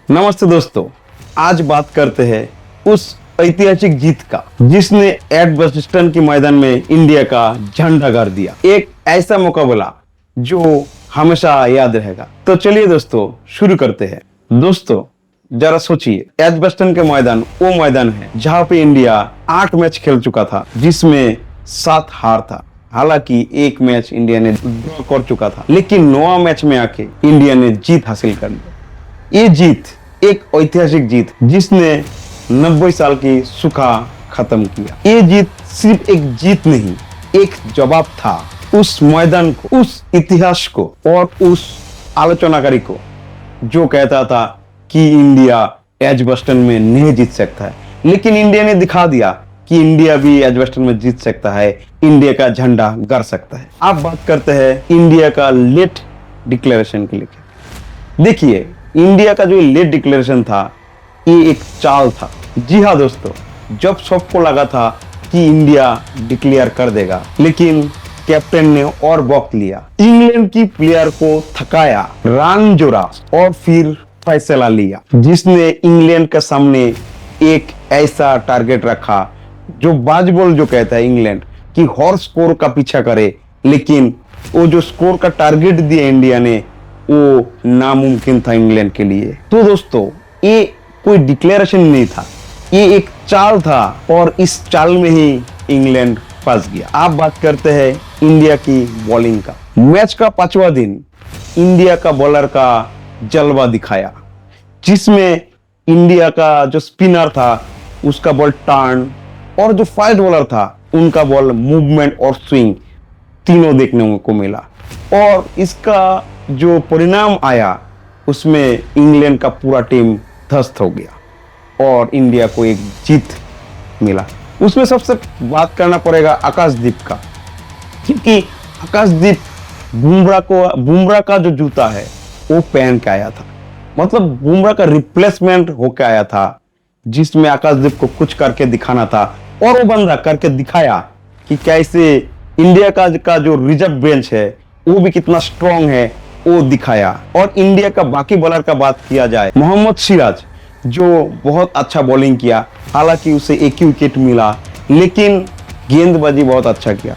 नमस्ते दोस्तों, आज बात करते हैं उस ऐतिहासिक जीत का जिसने एडबस्टन के मैदान में इंडिया का झंडा गाड़ दिया। एक ऐसा मुकाबला जो हमेशा याद रहेगा। तो चलिए दोस्तों शुरू करते हैं। दोस्तों जरा सोचिए, एडबस्टन के मैदान वो मैदान है जहां पे इंडिया 8 मैच खेल चुका था जिसमें 7 हार था। हालांकि एक मैच इंडिया ने ड्रॉ कर चुका था, लेकिन 9वां मैच में आके इंडिया ने जीत हासिल कर ली। ये जीत एक ऐतिहासिक जीत जिसने 90 साल की सुखा खत्म किया। ये जीत सिर्फ एक जीत नहीं, एक जवाब था उस मैदान को, उस इतिहास को और उस आलोचनाकारी को जो कहता था कि इंडिया एजबस्टन में नहीं जीत सकता है। लेकिन इंडिया ने दिखा दिया कि इंडिया भी एजबस्टन में जीत सकता है, इंडिया का झंडा गाड़ सकता है। अब बात करते हैं इंडिया का लेट डिक्लेरेशन के लिए। देखिए, इंडिया का जो लेट डिक्लेरेशन था ये एक चाल था। जी हाँ दोस्तों, जब सबको लगा था कि इंडिया डिक्लेयर कर देगा, लेकिन कैप्टन ने और वक्त लिया, इंग्लैंड की प्लेयर को थकाया, रन जोड़ा और फिर फैसला लिया जिसने इंग्लैंड के सामने एक ऐसा टारगेट रखा जो बाजबॉल जो कहता है इंग्लैंड कि हर स्कोर का पीछा करे, लेकिन वो जो स्कोर का टारगेट दिया इंडिया ने वो नामुमकिन था इंग्लैंड के लिए। तो दोस्तों ये कोई डिक्लेरेशन नहीं था, ये एक चाल था और इस चाल में ही इंग्लैंड फंस गया। आप बात करते हैं इंडिया की बॉलिंग का। मैच का 5वां दिन इंडिया का बॉलर का जलवा दिखाया जिसमें इंडिया का जो स्पिनर था उसका बॉल टर्न और जो फास्ट बॉलर था उनका बॉल मूवमेंट और स्विंग तीनों देखने को मिला। और इसका जो परिणाम आया उसमें इंग्लैंड का पूरा टीम ध्वस्त हो गया और इंडिया को एक जीत मिला। उसमें सबसे बात करना पड़ेगा आकाशदीप का, क्योंकि आकाशदीप बुमराह का जो जूता है वो पहन के आया था। मतलब बुमराह का रिप्लेसमेंट होके आया था जिसमें आकाशदीप को कुछ करके दिखाना था और वो बंदा करके दिखाया कि कैसे इंडिया का जो रिजर्व बेंच है वो भी कितना स्ट्रॉन्ग है, वो दिखाया। और इंडिया का बाकी बॉलर का बात किया जाए, मोहम्मद सिराज जो बहुत अच्छा बॉलिंग किया, हालांकि उसे एक ही विकेट मिला, लेकिन गेंदबाजी बहुत अच्छा किया।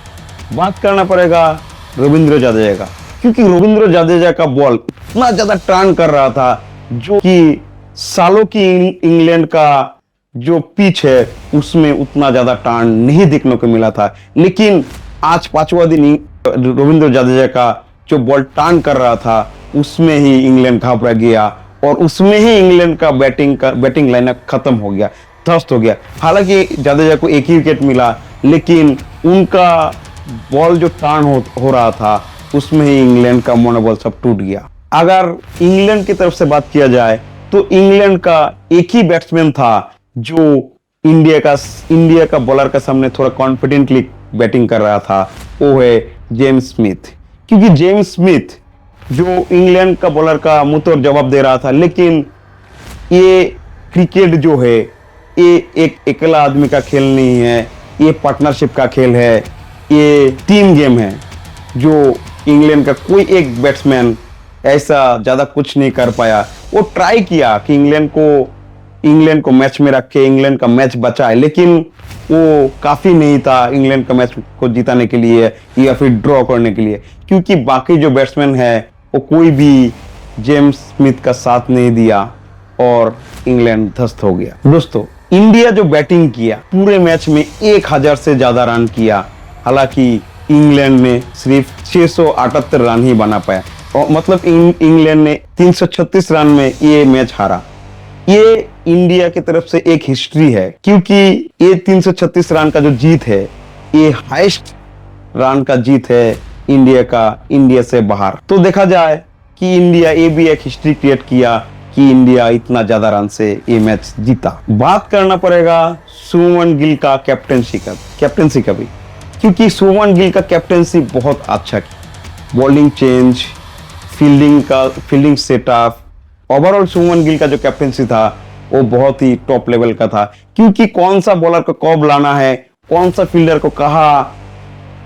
बात करना पड़ेगा रविंद्र जडेजा का, क्योंकि रविंद्र जडेजा का बॉल इतना ज्यादा टर्न कर रहा था जो कि सालों की इंग्लैंड का जो पिच है उसमें उतना ज्यादा टर्न नहीं देखने को मिला था। लेकिन आज 5वां दिन रविंद्र जडेजा का जो बॉल टर्न कर रहा था उसमें ही इंग्लैंड घबरा गया और उसमें ही इंग्लैंड का बैटिंग लाइनअप खत्म हो गया, ध्वस्त हो गया। हालांकि जडेजा को एक ही विकेट मिला, लेकिन उनका बॉल जो टर्न हो रहा था उसमें ही इंग्लैंड का मनोबल सब टूट गया। अगर इंग्लैंड की तरफ से बात किया जाए तो इंग्लैंड का एक ही बैट्समैन था जो इंडिया का बॉलर के सामने थोड़ा कॉन्फिडेंटली बैटिंग कर रहा था, वो है जेम्स स्मिथ। क्योंकि जेम्स स्मिथ जो इंग्लैंड का बॉलर का मुंहतोड़ जवाब दे रहा था, लेकिन ये क्रिकेट जो है ये एक अकेला आदमी का खेल नहीं है, ये पार्टनरशिप का खेल है, ये टीम गेम है। जो इंग्लैंड का कोई एक बैट्समैन ऐसा ज्यादा कुछ नहीं कर पाया। वो ट्राई किया कि इंग्लैंड को मैच में रख के इंग्लैंड का मैच बचाए, लेकिन वो काफी नहीं था इंग्लैंड का मैच को जीताने के लिए या फिर ड्रॉ करने के लिए, क्योंकि बाकी जो बैट्समैन है वो कोई भी जेम्स स्मिथ का साथ नहीं दिया और इंग्लैंड ध्वस्त हो गया। दोस्तों इंडिया जो बैटिंग किया पूरे मैच में 1000 से ज्यादा रन किया, हालांकि इंग्लैंड ने सिर्फ 678 रन ही बना पाया और मतलब इंग्लैंड ने 336 रन में ये मैच हारा। ये इंडिया की तरफ से एक हिस्ट्री है, क्योंकि ये 336 रन का जो जीत है ये हाईएस्ट रन का जीत है इंडिया से बाहर। तो देखा जाए कि इंडिया ये भी एक हिस्ट्री क्रिएट किया कि इंडिया इतना ज्यादा रन से ये मैच जीता। बात करना पड़ेगा शुभमन गिल का कैप्टनसी का भी, क्योंकि शुभमन गिल का कैप्टनसी बहुत अच्छा की, bowling change, fielding setup, overall Shubman Gill का जो कैप्टनसी था वो बहुत ही टॉप लेवल का था। क्योंकि कौन सा बॉलर को कब लाना है, कौन सा फील्डर को कहाँ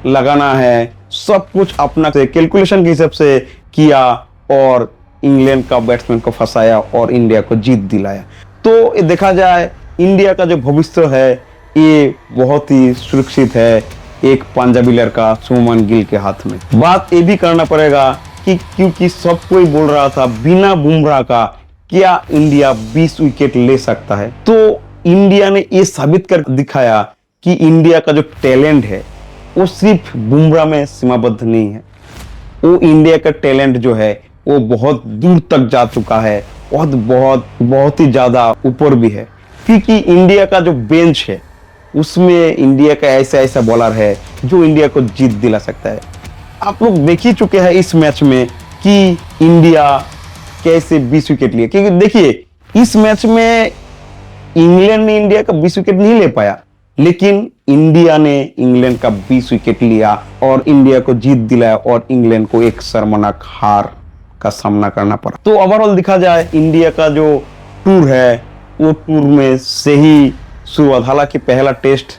लगाना है, सब कुछ अपना कैलकुलेशन के हिसाब से किया और इंग्लैंड का बैट्समैन को फंसाया और इंडिया को जीत दिलाया। तो ये देखा जाए इंडिया का जो भविष्य है ये बहुत ही सुरक्षित है एक पंजाबी लड़का शुभमन गिल के हाथ में। बात ये भी करना पड़ेगा कि क्योंकि सब कोई बोल रहा था बिना बुमराह का क्या इंडिया 20 विकेट ले सकता है, तो इंडिया ने ये साबित कर दिखाया कि इंडिया का जो टैलेंट है वो सिर्फ बुमराह में सीमाबद्ध नहीं है। वो इंडिया का टैलेंट जो है वो बहुत दूर तक जा चुका है, बहुत ही ज्यादा ऊपर भी है, क्योंकि इंडिया का जो बेंच है उसमें इंडिया का ऐसा बॉलर है जो इंडिया को जीत दिला सकता है। आप लोग देख ही चुके हैं इस मैच में कि इंडिया कैसे 20 विकेट लिए, क्योंकि देखिए इस मैच में इंग्लैंड ने इंडिया का 20 विकेट नहीं ले पाया, लेकिन इंडिया ने इंग्लैंड का 20 विकेट लिया और इंडिया को जीत दिलाया और इंग्लैंड को एक शर्मनाक हार का सामना करना पड़ा। तो ओवरऑल देखा जाए इंडिया का जो टूर है वो टूर में से ही शुरुआत, हालांकि पहला टेस्ट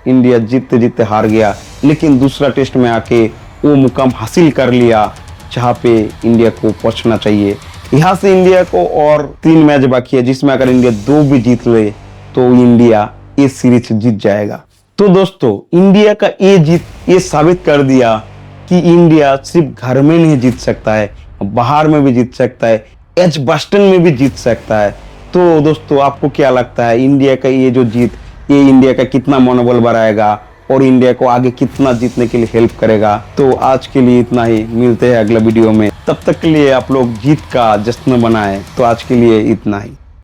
इंडिया जीतते जीतते हार गया, लेकिन दूसरा टेस्ट में आके वो मुकाम हासिल कर लिया जहां पे इंडिया को पहुंचना चाहिए। यहाँ से इंडिया को और 3 मैच बाकी है, जिसमें अगर इंडिया 2 भी जीत ले तो इंडिया ये सीरीज जीत जाएगा। तो दोस्तों इंडिया का ये जीत ये साबित कर दिया कि इंडिया सिर्फ घर में नहीं जीत सकता है, बाहर में भी जीत सकता है, एजबास्टन में भी जीत सकता है। तो दोस्तों आपको क्या लगता है इंडिया का ये जो जीत ये इंडिया का कितना मनोबल बढ़ाएगा और इंडिया को आगे कितना जीतने के लिए हेल्प करेगा? तो आज के लिए इतना ही, मिलते हैं अगला वीडियो में, तब तक के लिए आप लोग जीत का जश्न मनाएं। तो आज के लिए इतना ही।